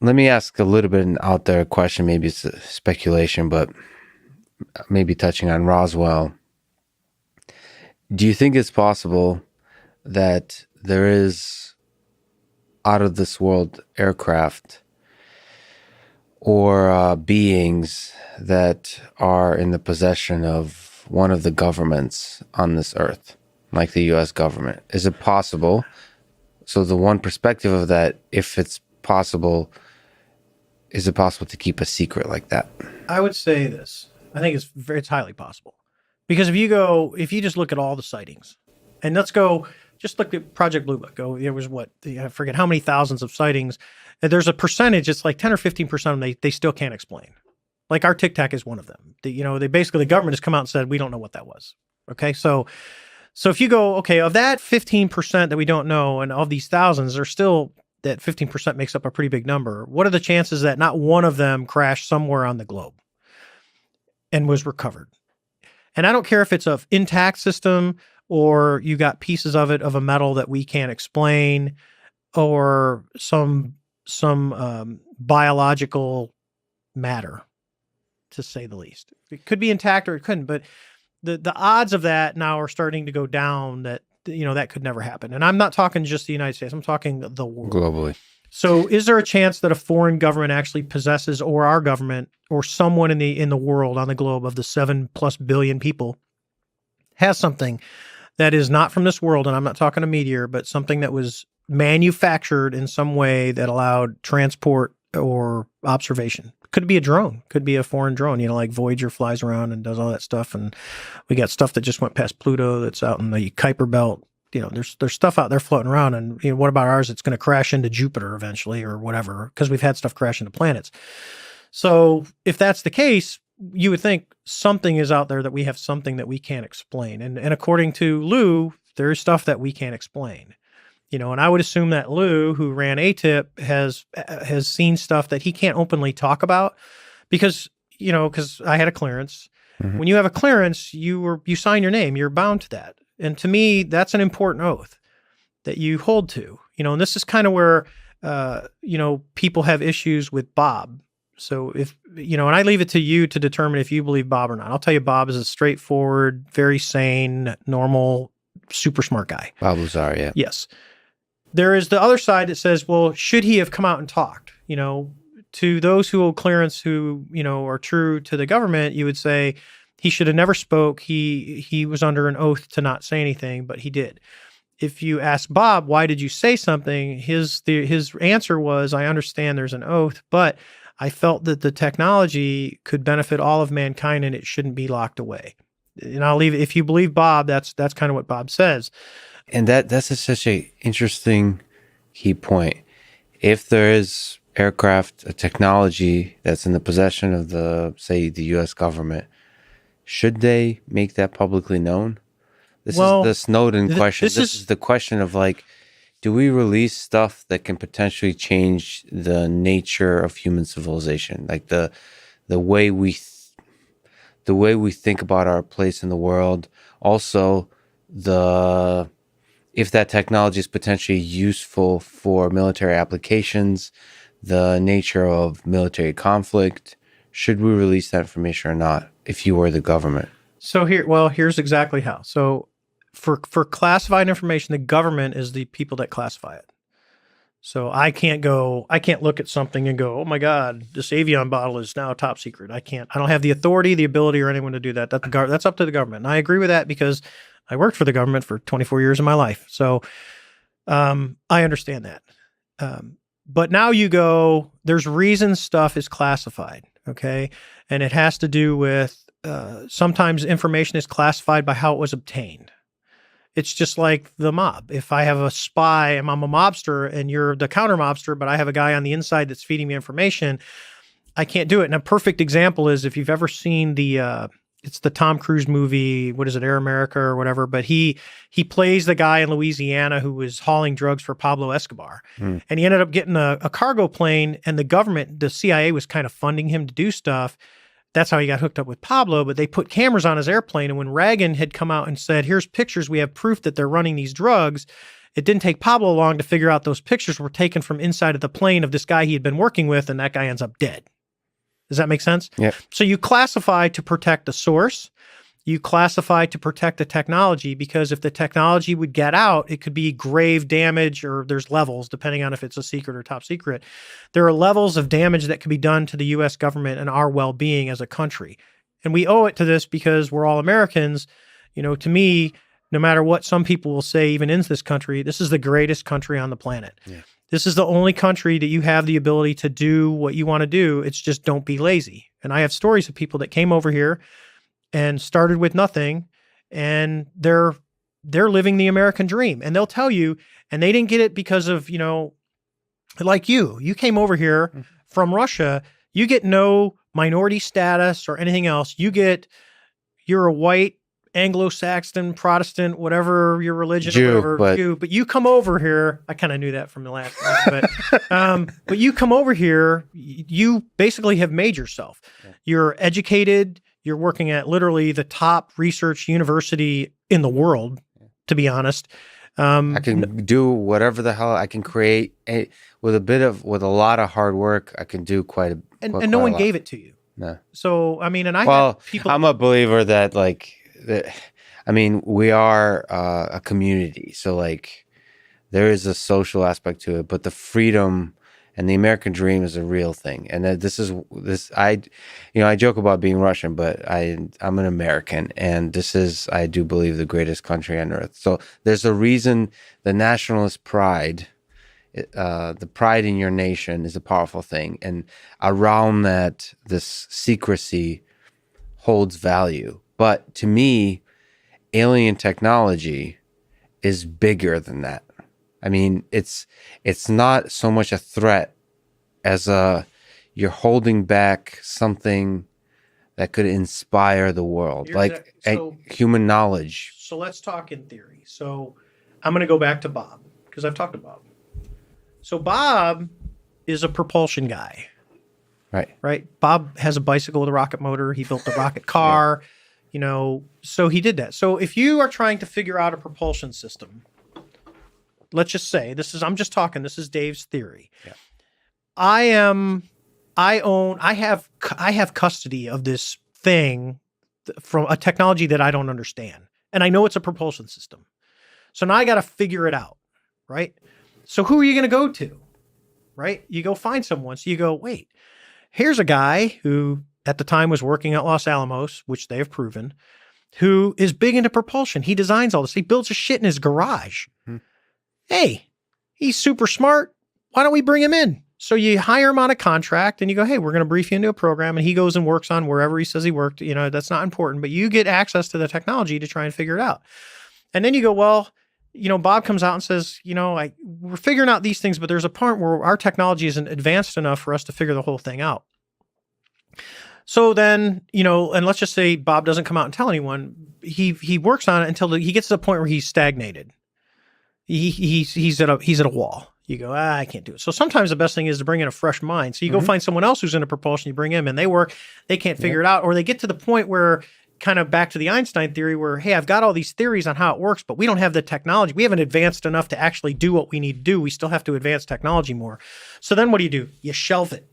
let me ask a little bit an out there question. Maybe it's a speculation, but maybe touching on Roswell. Do you think it's possible that there is out of this world aircraft or beings that are in the possession of one of the governments on this earth, like the U.S. government? Is it possible? So the one perspective of that, if it's possible, is it possible to keep a secret like that? I would say this. I think it's highly possible. Because if you just look at all the sightings, and just look at Project Blue Book. There was I forget how many thousands of sightings. And there's a percentage, it's like 10 or 15% of them they still can't explain. Like our Tic Tac is one of them. They basically, the government has come out and said, we don't know what that was. Okay. So if you go, okay, of that 15% that we don't know, and of these thousands, there's still that 15% makes up a pretty big number. What are the chances that not one of them crashed somewhere on the globe and was recovered? And I don't care if it's an intact system or you got pieces of it of a metal that we can't explain, or some biological matter, to say the least. It could be intact or it couldn't, but the odds of that now are starting to go down, that that could never happen. And I'm not talking just the United States, I'm talking the world. Globally. So is there a chance that a foreign government actually possesses, or our government, or someone in the world, on the globe, of the 7+ billion people, has something that is not from this world? And I'm not talking a meteor, but something that was manufactured in some way that allowed transport or observation. Could be a drone, could be a foreign drone, like Voyager flies around and does all that stuff. And we got stuff that just went past Pluto that's out in the Kuiper Belt. There's stuff out there floating around. And what about ours? It's going to crash into Jupiter eventually, or whatever, because we've had stuff crash into planets. So if that's the case, you would think something is out there, that we have something that we can't explain. And according to Lou, there is stuff that we can't explain. And I would assume that Lou, who ran ATIP, has seen stuff that he can't openly talk about, because I had a clearance. Mm-hmm. When you have a clearance, you sign your name, you're bound to that. And to me, that's an important oath that you hold to. And this is kind of where people have issues with Bob. So if and I leave it to you to determine if you believe Bob or not. I'll tell you, Bob is a straightforward, very sane, normal, super smart guy. Bob Lazar, yeah. Yes. There is the other side that says, well, should he have come out and talked? To those who hold clearance, who, are true to the government, you would say he should have never spoke. He was under an oath to not say anything, but he did. If you ask Bob, why did you say something? His answer was, I understand there's an oath, but I felt that the technology could benefit all of mankind and it shouldn't be locked away. And I'll leave it. If you believe Bob, that's kind of what Bob says. And that's such a interesting key point. If there is aircraft, a technology that's in the possession of the U.S. government, should they make that publicly known? This is the Snowden question. This is the question of, do we release stuff that can potentially change the nature of human civilization, like the way we think about our place in the world? Also, if that technology is potentially useful for military applications, the nature of military conflict, should we release that information or not, if you were the government? So here's exactly how. So for classified information, the government is the people that classify it. So I can't look at something and go, oh my God, this Avion bottle is now top secret. I don't have the authority, the ability, or anyone to do that. That's up to the government. And I agree with that because I worked for the government for 24 years of my life. So I understand that. But now there's reasons stuff is classified, okay? And it has to do with sometimes information is classified by how it was obtained. It's just like the mob. If I have a spy and I'm a mobster and you're the counter mobster, but I have a guy on the inside that's feeding me information, I can't do it. And a perfect example is if you've ever seen it's the Tom Cruise movie, what is it, Air America or whatever, but he plays the guy in Louisiana who was hauling drugs for Pablo Escobar. And he ended up getting a cargo plane, and the government, the CIA, was kind of funding him to do stuff. That's how he got hooked up with Pablo, but they put cameras on his airplane. And when Reagan had come out and said, here's pictures, we have proof that they're running these drugs, It didn't take Pablo long to figure out those pictures were taken from inside of the plane of this guy he had been working with, and that guy ends up dead. Does that make sense? Yeah. So you classify to protect the source. You classify to protect the technology, because if the technology would get out, it could be grave damage, or there's levels depending on if it's a secret or top secret. There are levels of damage that can be done to the U.S. government and our well-being as a country. And we owe it to this because we're all Americans. To me, no matter what some people will say, even in this country, this is the greatest country on the planet. Yeah. This is the only country that you have the ability to do what you want to do. It's just don't be lazy. And I have stories of people that came over here and started with nothing, and they're living the American dream. And they'll tell you, and they didn't get it because of, like you came over here from Russia, you get no minority status or anything else. You're a white Anglo-Saxon, Protestant, whatever your religion, but you come over here. I kind of knew that from the last one, but you come over here, you basically have made yourself. Yeah. You're educated. You're working at literally the top research university in the world, to be honest. I can do whatever the hell I can create with a lot of hard work. I can do quite a and no one gave it to you. No. So I mean, people. I'm a believer that we are a community, so there is a social aspect to it, but the freedom and the American dream is a real thing. And I joke about being Russian, but I'm an American, and I do believe, the greatest country on earth. So there's a reason the nationalist pride, the pride in your nation, is a powerful thing. And around that, this secrecy holds value. But to me, alien technology is bigger than that. I mean, it's not so much a threat as you're holding back something that could inspire the world, human knowledge. So let's talk in theory. So I'm going to go back to Bob, because I've talked to Bob. So Bob is a propulsion guy. Right. Bob has a bicycle with a rocket motor. He built the rocket car, so he did that. So if you are trying to figure out a propulsion system, let's just say this is Dave's theory. Yeah. I have custody of this thing from a technology that I don't understand. And I know it's a propulsion system. So now I got to figure it out. Right. So who are you going to go to? Right. You go find someone. So you go, wait, here's a guy who at the time was working at Los Alamos, which they have proven, who is big into propulsion. He designs all this. He builds his shit in his garage. Hey, he's super smart. Why don't we bring him in? So you hire him on a contract and you go, hey, we're going to brief you into a program. And he goes and works on wherever he says he worked. That's not important, but you get access to the technology to try and figure it out. And then you go, well, Bob comes out and says, we're figuring out these things, but there's a part where our technology isn't advanced enough for us to figure the whole thing out. So then, and let's just say Bob doesn't come out and tell anyone. He works on it until he gets to the point where he's stagnated. He's at a wall. You go, I can't do it. So sometimes the best thing is to bring in a fresh mind. So you go find someone else who's into propulsion, you bring him in, they work, they can't figure it out, or they get to the point where, kind of back to the Einstein theory, where, hey, I've got all these theories on how it works, but we don't have the technology. We haven't advanced enough to actually do what we need to do. We still have to advance technology more. So then what do? You shelve it.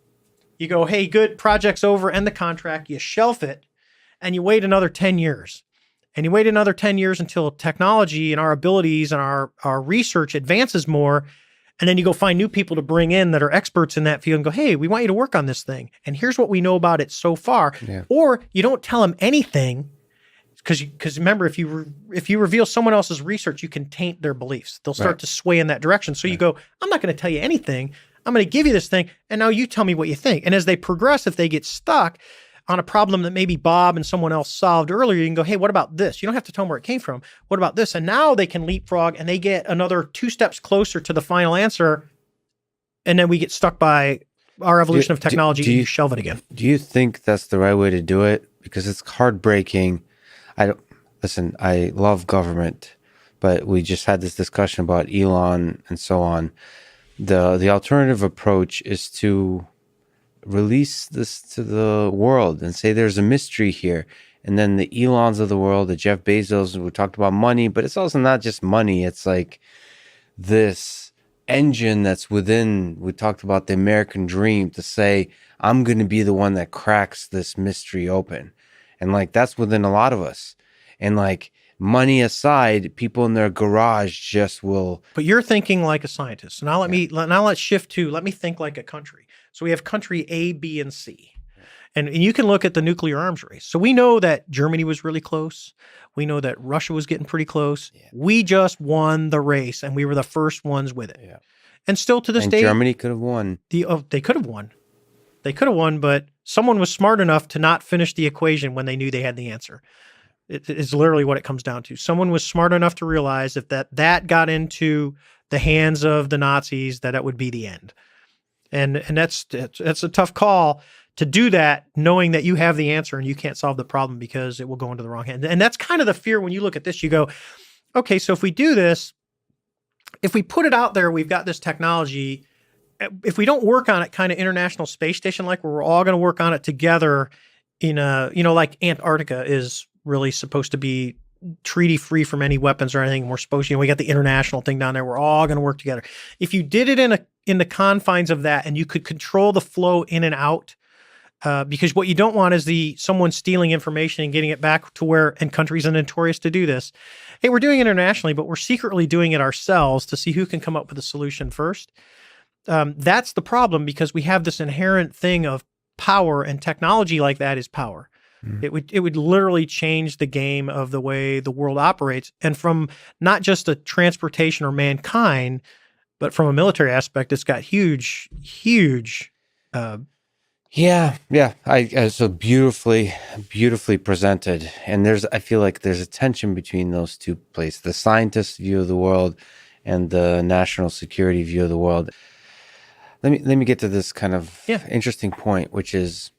You go, hey, good, project's over, end the contract. You shelf it, and you wait another 10 years. And you wait another 10 years until technology and our abilities and our research advances more. And then you go find new people to bring in that are experts in that field and go, hey, we want you to work on this thing. And here's what we know about it so far. Yeah. Or you don't tell them anything, because remember, if you reveal someone else's research, you can taint their beliefs. They'll start to sway in that direction. So you go, I'm not going to tell you anything. I'm going to give you this thing. And now you tell me what you think. And as they progress, if they get stuck on a problem that maybe Bob and someone else solved earlier, you can go, hey, what about this? You don't have to tell them where it came from. What about this? And now they can leapfrog and they get another 2 steps closer to the final answer. And then we get stuck by our evolution of technology and you shelve it again. Do you think that's the right way to do it? Because it's heartbreaking. I love government, but we just had this discussion about Elon and so on. The alternative approach is to release this to the world and say there's a mystery here. And then the Elons of the world, the Jeff Bezos, we talked about money, but it's also not just money. It's like this engine that's within, we talked about the American dream, to say, I'm going to be the one that cracks this mystery open. And like, that's within a lot of us. And like, money aside, people in their garage just will. But you're thinking like a scientist. So now let's shift to, let me think like a country. So we have country A, B, and C. And you can look at the nuclear arms race. So we know that Germany was really close. We know that Russia was getting pretty close. Yeah. We just won the race, and we were the first ones with it. Yeah. And still to this day, Germany could have won. They could have won. They could have won, but someone was smart enough to not finish the equation when they knew they had the answer. It is literally what it comes down to. Someone was smart enough to realize if that got into the hands of the Nazis, that would be the end. And that's a tough call to do that, knowing that you have the answer and you can't solve the problem because it will go into the wrong hand. And that's kind of the fear when you look at this. You go, okay, so if we do this, if we put it out there, we've got this technology. If we don't work on it kind of International Space Station, like where we're all going to work on it together in a, like Antarctica is really supposed to be treaty free from any weapons or anything. We're supposed to, we got the international thing down there. We're all going to work together. If you did it in the confines of that and you could control the flow in and out, because what you don't want is someone stealing information and getting it back to where, and countries are notorious to do this. Hey, we're doing it internationally, but we're secretly doing it ourselves to see who can come up with a solution first. That's the problem, because we have this inherent thing of power, and technology like that is power. It would literally change the game of the way the world operates, and from not just a transportation or mankind, but from a military aspect, it's got huge. Yeah. So beautifully presented. And I feel like there's a tension between those two places, the scientist view of the world and the national security view of the world. Let me get to this kind of interesting point, which is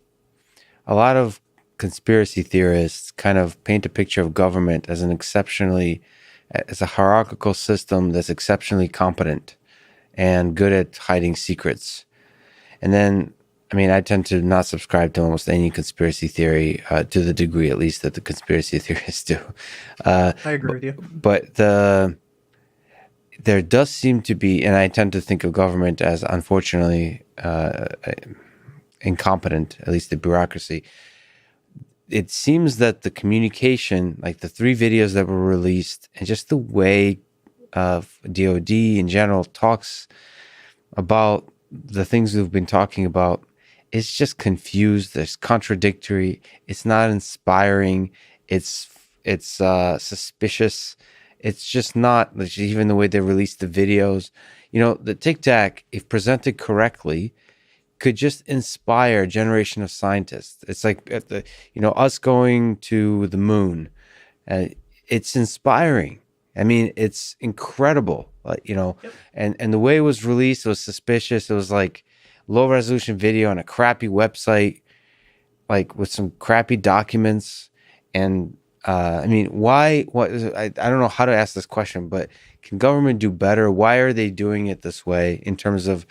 a lot of conspiracy theorists kind of paint a picture of government as a hierarchical system that's exceptionally competent and good at hiding secrets. And then, I tend to not subscribe to almost any conspiracy theory, to the degree, at least, that the conspiracy theorists do. I agree with you. But there does seem to be, and I tend to think of government as, unfortunately, incompetent, at least the bureaucracy. It seems that the communication, like the 3 videos that were released, and just the way DOD in general talks about the things we've been talking about, it's just confused. It's contradictory. It's not inspiring. It's suspicious. It's just not, even the way they release the videos. The Tic Tac, if presented correctly, could just inspire a generation of scientists. It's like us going to the moon. It's inspiring. It's incredible. Yep. And the way it was released, it was suspicious. It was like low resolution video on a crappy website, like with some crappy documents. And why? I don't know how to ask this question, but can government do better? Why are they doing it this way in terms of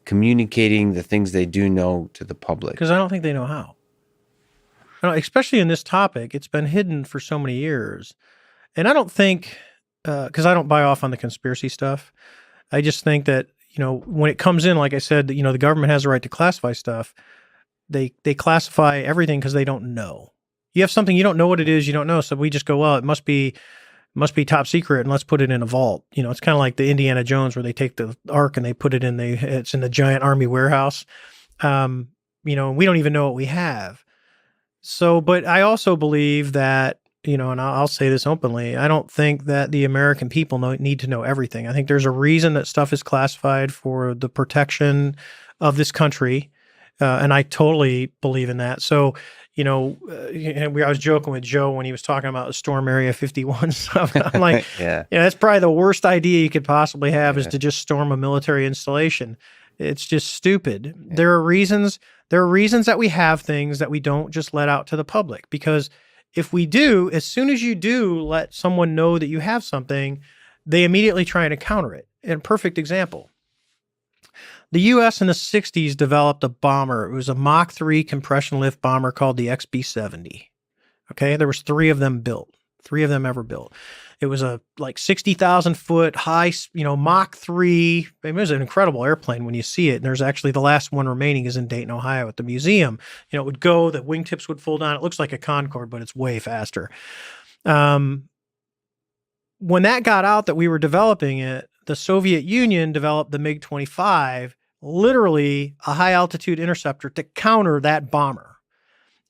communicating the things they do know to the public? Because I don't think they know how. Especially in this topic, it's been hidden for so many years. And I don't think, because I don't buy off on the conspiracy stuff. I just think that, when it comes in, like I said, the government has a right to classify stuff. They classify everything because they don't know. You have something, you don't know what it is, you don't know. So we just go, well, it must be top secret, and let's put it in a vault. It's kind of like the Indiana Jones, where they take the Ark and they put it it's in the giant army warehouse. We don't even know what we have. So, but I also believe that, and I'll say this openly, I don't think that the American people need to know everything. I think there's a reason that stuff is classified for the protection of this country. And I totally believe in that. So, I was joking with Joe when he was talking about the Storm Area 51 stuff. I'm like, that's probably the worst idea you could possibly have, is to just storm a military installation. It's just stupid. Yeah. There are reasons that we have things that we don't just let out to the public, because if we do, as soon as you do let someone know that you have something, they immediately try to counter it. And perfect example. The U.S. in the 60s developed a bomber. It was a Mach 3 compression lift bomber called the XB-70. Okay, there was 3 of them built, 3 of them ever built. It was a like 60,000 foot high, Mach 3. I mean, it was an incredible airplane when you see it. And there's actually the last one remaining is in Dayton, Ohio at the museum. It would go, the wingtips would fold down. It looks like a Concorde, but it's way faster. When that got out that we were developing it, the Soviet Union developed the MiG-25, literally a high altitude interceptor to counter that bomber.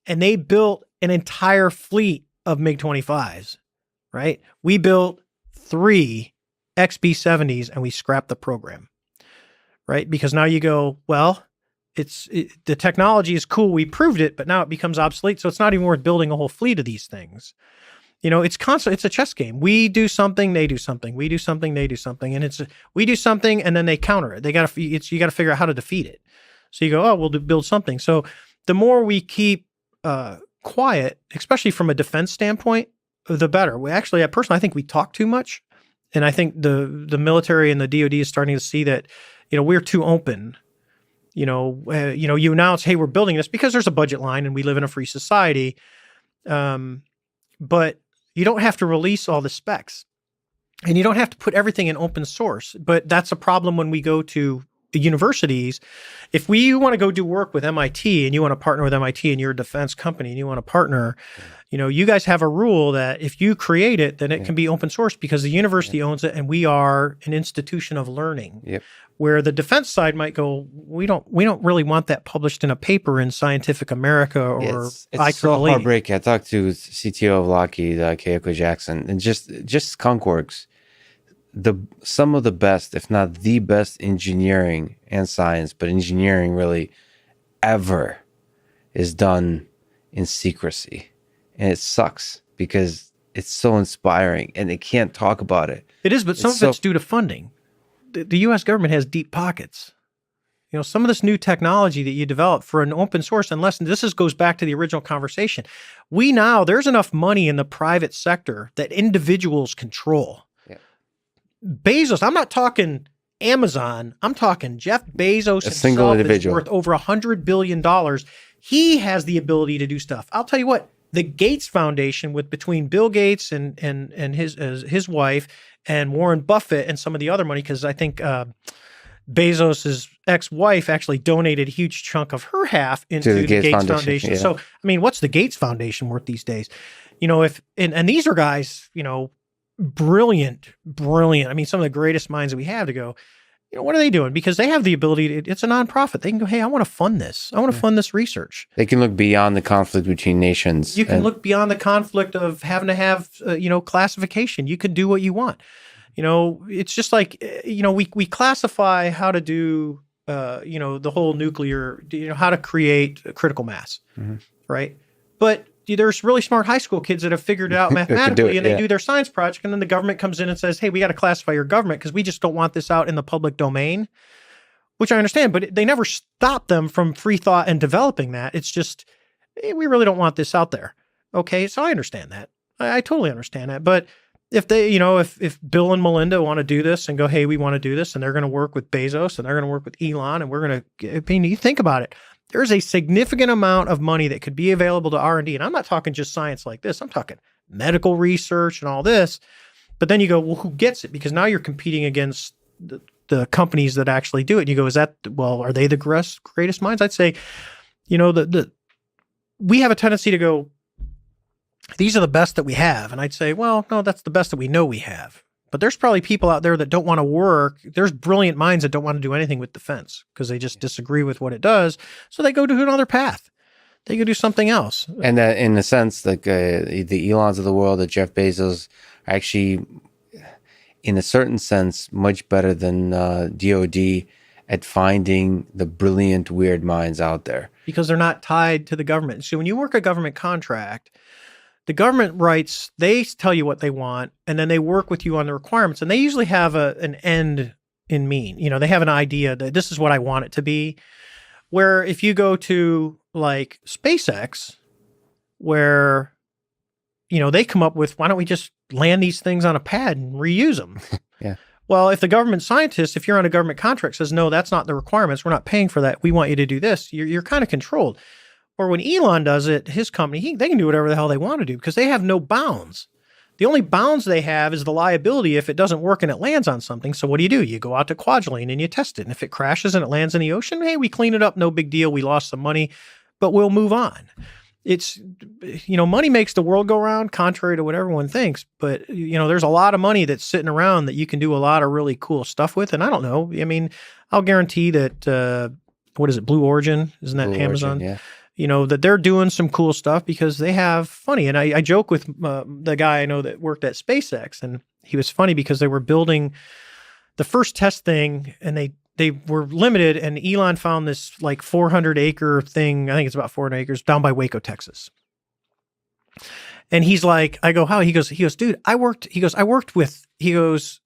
And they built an entire fleet of MiG-25s, right? We built 3 XB-70s and we scrapped the program, right? Because now you go, well, the technology is cool. We proved it, but now it becomes obsolete. So it's not even worth building a whole fleet of these things. It's constant. It's a chess game. We do something, they do something. We do something, they do something, and we do something, and then they counter it. You got to figure out how to defeat it. So you go, oh, we'll build something. So the more we keep quiet, especially from a defense standpoint, the better. Personally, I think we talk too much, and I think the military and the DoD is starting to see that, we're too open. You announce, hey, we're building this because there's a budget line, and we live in a free society. But you don't have to release all the specs, and you don't have to put everything in open source. But that's a problem when we go to the universities. If we want to go do work with MIT and you want to partner with MIT and you're a defense company and you want to partner, you guys have a rule that if you create it, then it can be open source because the university owns it and we are an institution of learning. Yep. Where the defense side might go, we don't really want that published in a paper in Scientific America or it's so IEEE. heartbreaking. I talked to CTO of Lockheed, Keiko Jackson, and just skunkworks. Some of the best, if not the best, engineering and science, but engineering really ever is done in secrecy, and it sucks because it's so inspiring, and they can't talk about it. It is, but some of it's due to funding. The U.S. government has deep pockets. Some of this new technology that you develop for an open source, goes back to the original conversation. There's enough money in the private sector that individuals control. Yeah. Bezos, I'm not talking Amazon. I'm talking Jeff Bezos. A single individual. Is worth over $100 billion. He has the ability to do stuff. I'll tell you what, the Gates Foundation between Bill Gates and his wife and Warren Buffett and some of the other money, because I think Bezos's ex-wife actually donated a huge chunk of her half into the Gates Foundation. Yeah. So, what's the Gates Foundation worth these days? And these are guys, brilliant. Some of the greatest minds that we have to go, what are they doing? Because they have the ability it's a nonprofit. They can go, hey, I want to fund this. I want to fund this research. They can look beyond the conflict between nations. You can look beyond the conflict of having to have, classification. You can do what you want. It's just like, we classify how to do, the whole nuclear, how to create a critical mass, right? But there's really smart high school kids that have figured it out mathematically and they do their science project, and then the government comes in and says, hey, we got to classify your government because we just don't want this out in the public domain, which I understand, but they never stop them from free thought and developing that. It's just, hey, we really don't want this out there. Okay, so I understand that. I totally understand that. But if they, if Bill and Melinda want to do this and go, hey, we want to do this, and they're going to work with Bezos and they're going to work with Elon, and we're going to, you think about it. There's a significant amount of money that could be available to R&D. And I'm not talking just science like this. I'm talking medical research and all this. But then you go, well, who gets it? Because now you're competing against the companies that actually do it. And you go, are they the greatest minds? I'd say, we have a tendency to go, these are the best that we have. And I'd say, well, no, that's the best that we know we have. But there's probably people out there that don't want to work. There's brilliant minds that don't want to do anything with defense because they just disagree with what it does. So they go to another path. They go do something else. And that, in a sense, like the Elons of the world, the Jeff Bezos, are actually, in a certain sense, much better than DoD at finding the brilliant, weird minds out there. Because they're not tied to the government. So when you work a government contract, the government writes, they tell you what they want, and then they work with you on the requirements. And they usually have an end in mean. They have an idea that this is what I want it to be. Where if you go to like SpaceX, where, they come up with, why don't we just land these things on a pad and reuse them? Yeah. Well, if the government scientist, if you're on a government contract, says, no, that's not the requirements, we're not paying for that, we want you to do this, you're kind of controlled. Or when Elon does it, his company, they can do whatever the hell they want to do because they have no bounds. The only bounds they have is the liability if it doesn't work and it lands on something. So what do? You go out to Kwajalein and you test it. And if it crashes and it lands in the ocean, hey, we clean it up. No big deal. We lost some money, but we'll move on. It's, money makes the world go round, contrary to what everyone thinks. But, there's a lot of money that's sitting around that you can do a lot of really cool stuff with. And I don't know. I mean, I'll guarantee that, what is it? Blue Origin? Isn't that Blue Amazon? Origin, yeah. That they're doing some cool stuff because they have funny. And I joke with the guy I know that worked at SpaceX, and he was funny because they were building the first test thing, and they were limited, and Elon found this like 400-acre thing. I think it's about 400 acres down by Waco, Texas. And he's like, I go, how? He goes, dude, I worked with, because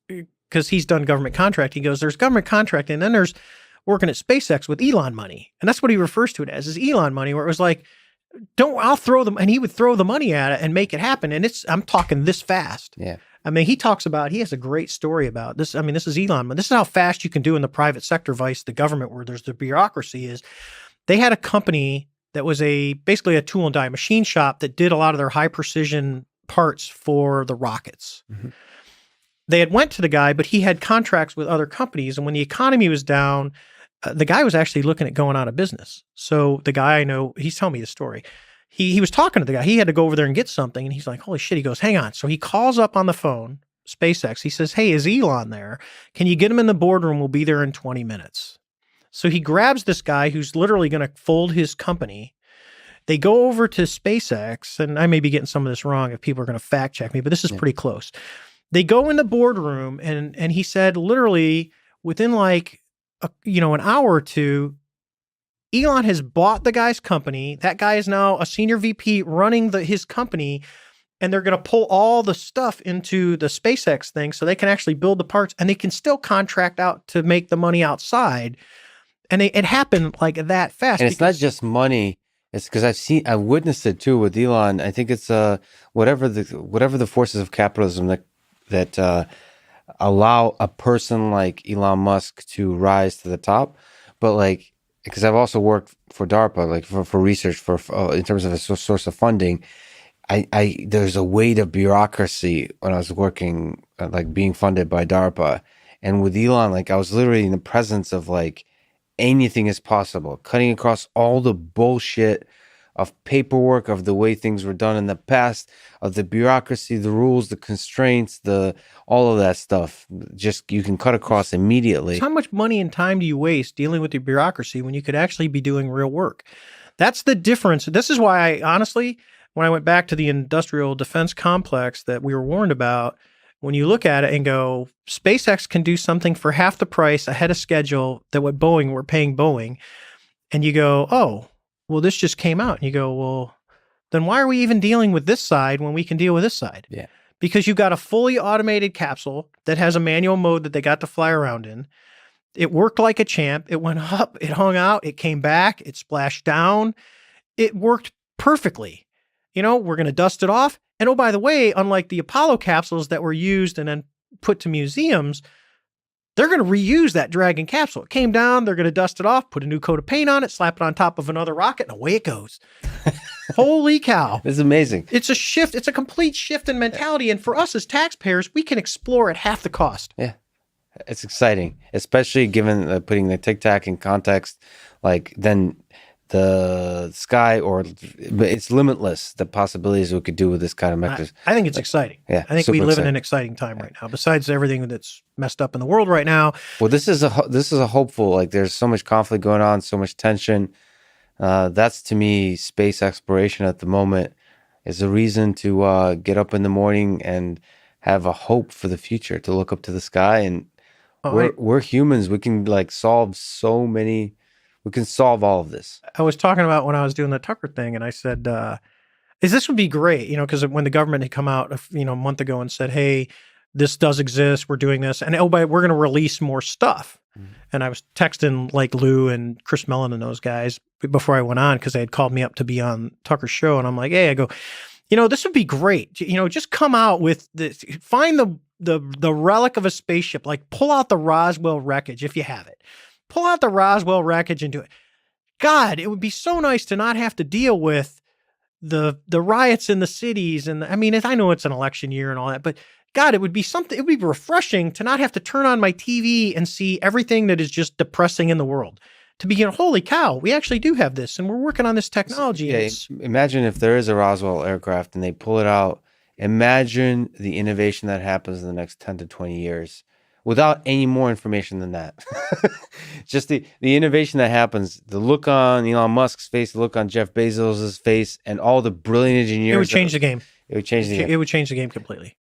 he's done government contract. He goes, there's government contract, and then there's working at SpaceX with Elon money. And that's what he refers to it as, is Elon money, where it was like, I'll throw them. And he would throw the money at it and make it happen. And I'm talking this fast. Yeah. I mean, he has a great story about this. I mean, this is Elon. This is how fast you can do in the private sector, vice the government, where there's the bureaucracy is. They had a company that was basically a tool and die machine shop that did a lot of their high precision parts for the rockets. Mm-hmm. They had went to the guy, but he had contracts with other companies. And when the economy was down, the guy was actually looking at going out of business. So the guy I know, he's telling me the story. He was talking to the guy. He had to go over there and get something. And he's like, holy shit. He goes, hang on. So he calls up on the phone, SpaceX. He says, hey, is Elon there? Can you get him in the boardroom? We'll be there in 20 minutes. So he grabs this guy who's literally going to fold his company. They go over to SpaceX, and I may be getting some of this wrong if people are going to fact check me, but this is pretty close. They go in the boardroom, and he said literally within like an hour or two, Elon has bought the guy's company. That guy is now a senior VP running his company, and they're going to pull all the stuff into the SpaceX thing so they can actually build the parts, and they can still contract out to make the money outside. And it happened like that fast. And it's not just money. It's because I've witnessed it too with Elon. I think it's whatever the forces of capitalism that allow a person like Elon Musk to rise to the top. But like, because I've also worked for DARPA, like for research, in terms of a source of funding. There's a weight of bureaucracy when I was working, like being funded by DARPA, and with Elon, like I was literally in the presence of like anything is possible, cutting across all the bullshit of paperwork, of the way things were done in the past, of the bureaucracy, the rules, the constraints, all of that stuff. Just you can cut across immediately. So how much money and time do you waste dealing with the bureaucracy when you could actually be doing real work? That's the difference. This is why I honestly, when I went back to the industrial defense complex that we were warned about, when you look at it and go, SpaceX can do something for half the price ahead of schedule that what we're paying Boeing. And you go, oh, well, this just came out. And you go, well, then why are we even dealing with this side when we can deal with this side? Yeah. Because you got a fully automated capsule that has a manual mode that they got to fly around in. It worked like a champ. It went up, it hung out, it came back, it splashed down. It worked perfectly. We're going to dust it off. And oh, by the way, unlike the Apollo capsules that were used and then put to museums, they're going to reuse that Dragon capsule. It came down, they're going to dust it off, put a new coat of paint on it, slap it on top of another rocket, and away it goes. Holy cow. It's amazing. It's a shift. It's a complete shift in mentality. And for us as taxpayers, we can explore at half the cost. Yeah. It's exciting, especially given putting the Tic Tac in context, like then the sky, it's limitless, the possibilities we could do with this kind of mechanism. I think it's exciting. Yeah, I think we live in an exciting time right now, besides everything that's messed up in the world right now. Well, this is a hopeful, like there's so much conflict going on, so much tension. That's to me, space exploration at the moment is a reason to get up in the morning and have a hope for the future, to look up to the sky. And we're humans. We can we can solve all of this. I was talking about when I was doing the Tucker thing, and I said, this would be great, because when the government had come out, a month ago and said, hey, this does exist, we're doing this, and we're going to release more stuff. Mm-hmm. And I was texting like Lou and Chris Mellon and those guys before I went on, because they had called me up to be on Tucker's show. And I'm like, hey, I go, this would be great. Just come out with this, find the relic of a spaceship, like pull out the Roswell wreckage if you have it. Pull out the Roswell wreckage and do it. God, it would be so nice to not have to deal with the riots in the cities, and I mean, I know it's an election year and all that, but God, it would be something. It would be refreshing to not have to turn on my TV and see everything that is just depressing in the world. To be, holy cow, we actually do have this, and we're working on this technology. Yeah, imagine if there is a Roswell aircraft and they pull it out. Imagine the innovation that happens in the next 10 to 20 years without any more information than that. Just the innovation that happens, the look on Elon Musk's face, the look on Jeff Bezos's face, and all the brilliant engineers. It would change the game. It would change the game. It would change the game completely.